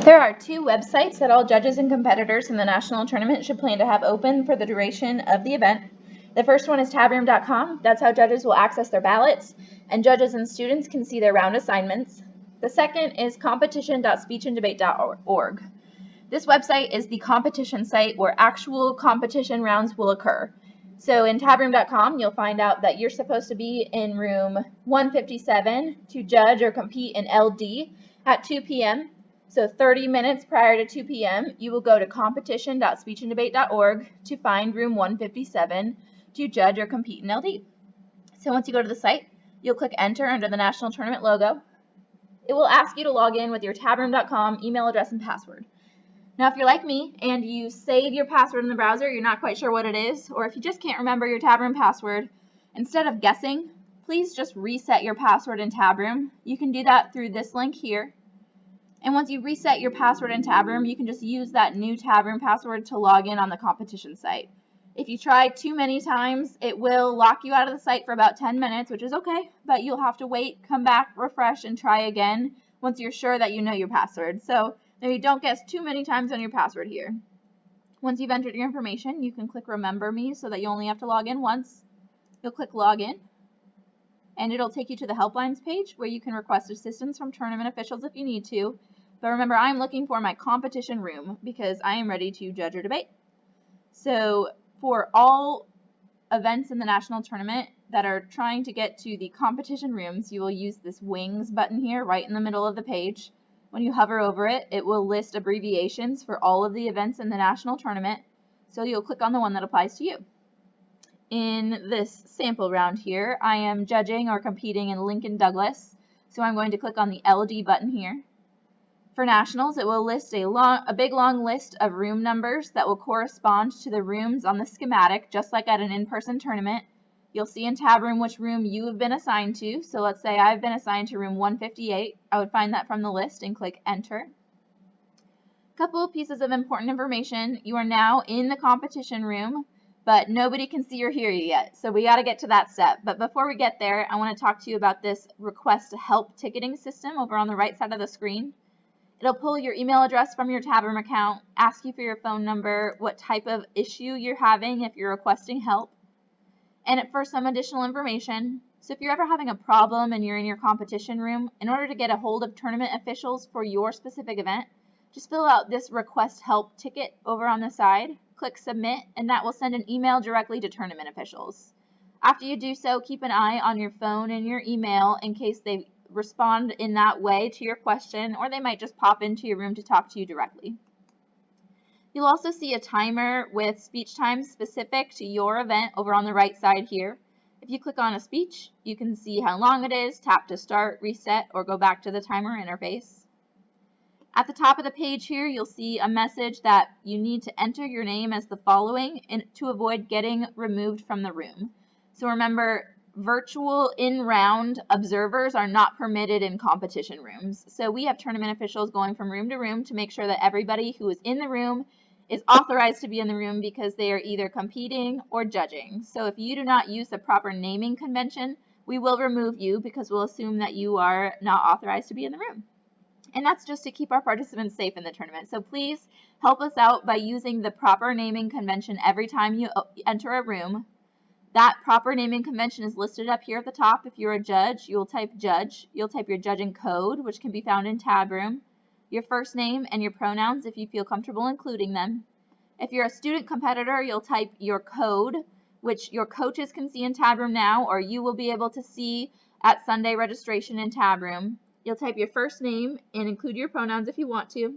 There are two websites that all judges and competitors in the national tournament should plan to have open for the duration of the event. The first one is tabroom.com. That's how judges will access their ballots, and judges and students can see their round assignments. The second is competition.speechanddebate.org. This website is the competition site where actual competition rounds will occur. So in tabroom.com, you'll find out that you're supposed to be in room 157 to judge or compete in LD at 2 p.m. So 30 minutes prior to 2 p.m., you will go to competition.speechanddebate.org to find room 157 to judge or compete in LD. So once you go to the site, you'll click enter under the national tournament logo. It will ask you to log in with your tabroom.com email address and password. Now, if you're like me and you save your password in the browser, you're not quite sure what it is, or if you just can't remember your Tabroom password, instead of guessing, please just reset your password in Tabroom. You can do that through this link here. And once you reset your password in Tabroom, you can just use that new Tabroom password to log in on the competition site. If you try too many times, it will lock you out of the site for about 10 minutes, which is okay, but you'll have to wait, come back, refresh, and try again once you're sure that you know your password. So maybe don't guess too many times on your password here. Once you've entered your information, you can click Remember Me so that you only have to log in once. You'll click Login, and it'll take you to the Helplines page where you can request assistance from tournament officials if you need to. But remember, I'm looking for my competition room because I am ready to judge or debate. So for all events in the national tournament that are trying to get to the competition rooms, you will use this wings button here right in the middle of the page. When you hover over it, it will list abbreviations for all of the events in the national tournament, so you'll click on the one that applies to you. In this sample round here, I am judging or competing in Lincoln Douglas, so I'm going to click on the LD button here. For nationals, it will list a big long list of room numbers that will correspond to the rooms on the schematic, just like at an in-person tournament. You'll see in Tabroom which room you have been assigned to. So let's say I've been assigned to room 158. I would find that from the list and click enter. A couple of pieces of important information. You are now in the competition room, but nobody can see or hear you yet. So we got to get to that step. But before we get there, I want to talk to you about this request to help ticketing system over on the right side of the screen. It'll pull your email address from your Tabroom account, ask you for your phone number, what type of issue you're having if you're requesting help, and for some additional information. So if you're ever having a problem and you're in your competition room, in order to get a hold of tournament officials for your specific event, just fill out this request help ticket over on the side, click submit, and that will send an email directly to tournament officials. After you do so, keep an eye on your phone and your email in case they respond in that way to your question, or they might just pop into your room to talk to you directly. You'll also see a timer with speech times specific to your event over on the right side here. If you click on a speech, you can see how long it is, tap to start, reset, or go back to the timer interface. At the top of the page here, you'll see a message that you need to enter your name as the following to avoid getting removed from the room. So remember, virtual in-round observers are not permitted in competition rooms. So we have tournament officials going from room to room to make sure that everybody who is in the room is authorized to be in the room because they are either competing or judging. So if you do not use the proper naming convention, we will remove you because we'll assume that you are not authorized to be in the room. And that's just to keep our participants safe in the tournament. So please help us out by using the proper naming convention every time you enter a room. That proper naming convention is listed up here at the top. If you're a judge, you'll type judge. You'll type your judging code, which can be found in Tabroom, your first name and your pronouns if you feel comfortable including them. If you're a student competitor, you'll type your code, which your coaches can see in Tabroom now, or you will be able to see at Sunday registration in Tabroom. You'll type your first name and include your pronouns if you want to.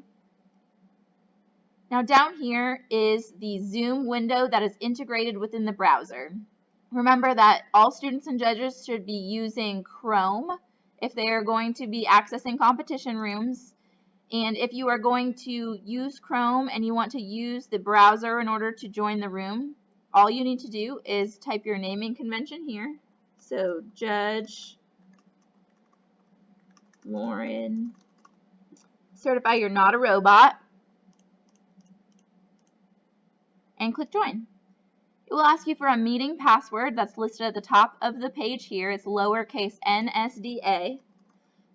Now down here is the Zoom window that is integrated within the browser. Remember that all students and judges should be using Chrome if they are going to be accessing competition rooms. And if you are going to use Chrome and you want to use the browser in order to join the room, all you need to do is type your naming convention here. So Judge Lauren, certify you're not a robot, and click join. It will ask you for a meeting password that's listed at the top of the page here. It's lowercase NSDA.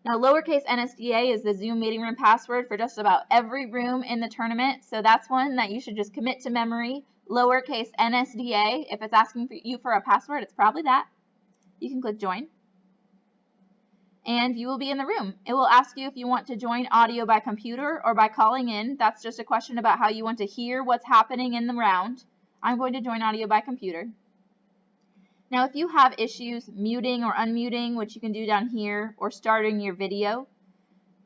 Now, lowercase NSDA is the Zoom meeting room password for just about every room in the tournament, so that's one that you should just commit to memory. Lowercase NSDA, if it's asking you for a password, it's probably that. You can click join, and you will be in the room. It will ask you if you want to join audio by computer or by calling in. That's just a question about how you want to hear what's happening in the round. I'm going to join audio by computer. Now, if you have issues muting or unmuting, which you can do down here, or starting your video,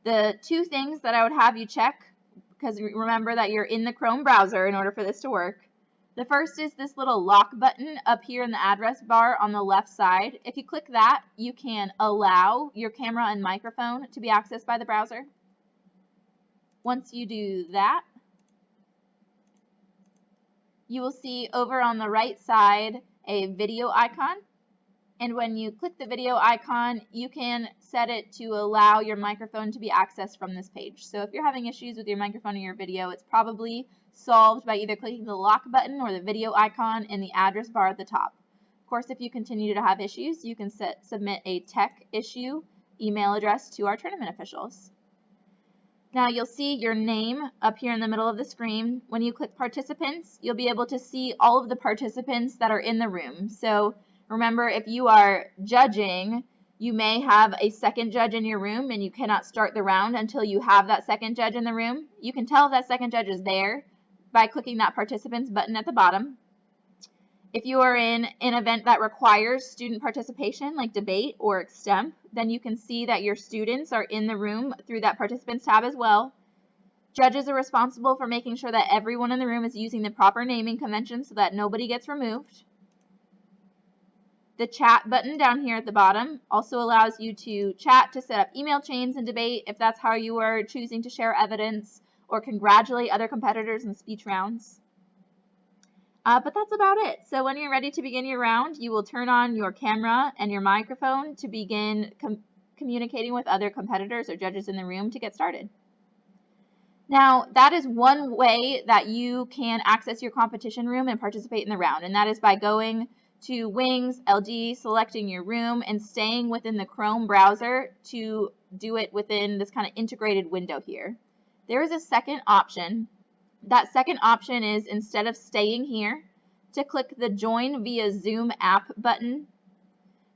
the two things that I would have you check, because remember that you're in the Chrome browser in order for this to work. The first is this little lock button up here in the address bar on the left side. If you click that, you can allow your camera and microphone to be accessed by the browser. Once you do that, you will see over on the right side a video icon, and when you click the video icon, you can set it to allow your microphone to be accessed from this page. So if you're having issues with your microphone or your video, it's probably solved by either clicking the lock button or the video icon in the address bar at the top. Of course, if you continue to have issues, you can submit a tech issue email address to our tournament officials. Now you'll see your name up here in the middle of the screen. When you click participants, you'll be able to see all of the participants that are in the room. So remember, if you are judging, you may have a second judge in your room and you cannot start the round until you have that second judge in the room. You can tell if that second judge is there by clicking that participants button at the bottom. If you are in an event that requires student participation, like debate or extemp, then you can see that your students are in the room through that participants tab as well. Judges are responsible for making sure that everyone in the room is using the proper naming convention so that nobody gets removed. The chat button down here at the bottom also allows you to chat to set up email chains and debate if that's how you are choosing to share evidence or congratulate other competitors in speech rounds. But that's about it. So when you're ready to begin your round, you will turn on your camera and your microphone to begin communicating with other competitors or judges in the room to get started. Now, that is one way that you can access your competition room and participate in the round, and that is by going to Wings, LG, selecting your room, and staying within the Chrome browser to do it within this kind of integrated window here. There is a second option. That second option is, instead of staying here, to click the Join via Zoom app button.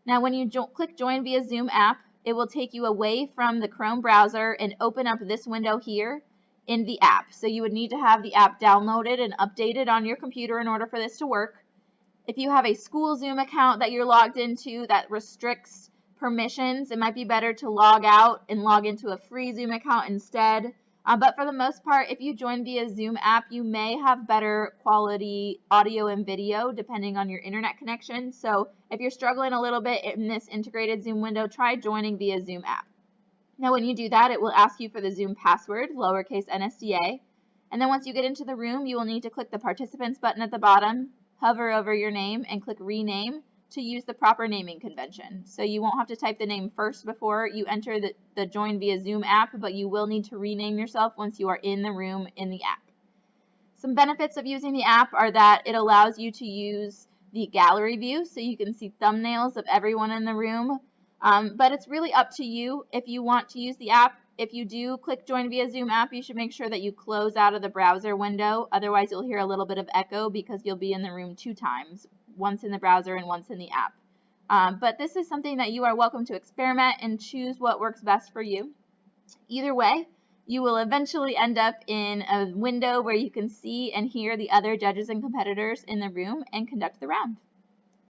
Now, when you click Join via Zoom app, it will take you away from the Chrome browser and open up this window here in the app. So you would need to have the app downloaded and updated on your computer in order for this to work. If you have a school Zoom account that you're logged into that restricts permissions, it might be better to log out and log into a free Zoom account instead. But for the most part, if you join via Zoom app, you may have better quality audio and video depending on your internet connection. So if you're struggling a little bit in this integrated Zoom window, try joining via Zoom app. Now when you do that, it will ask you for the Zoom password, lowercase NSDA. And then once you get into the room, you will need to click the participants button at the bottom, hover over your name, and click rename to use the proper naming convention. So you won't have to type the name first before you enter the Join via Zoom app, but you will need to rename yourself once you are in the room in the app. Some benefits of using the app are that it allows you to use the gallery view so you can see thumbnails of everyone in the room, but it's really up to you if you want to use the app. If you do click Join via Zoom app, you should make sure that you close out of the browser window. Otherwise, you'll hear a little bit of echo because you'll be in the room two times, once in the browser and once in the app. But this is something that you are welcome to experiment and choose what works best for you. Either way, you will eventually end up in a window where you can see and hear the other judges and competitors in the room and conduct the round.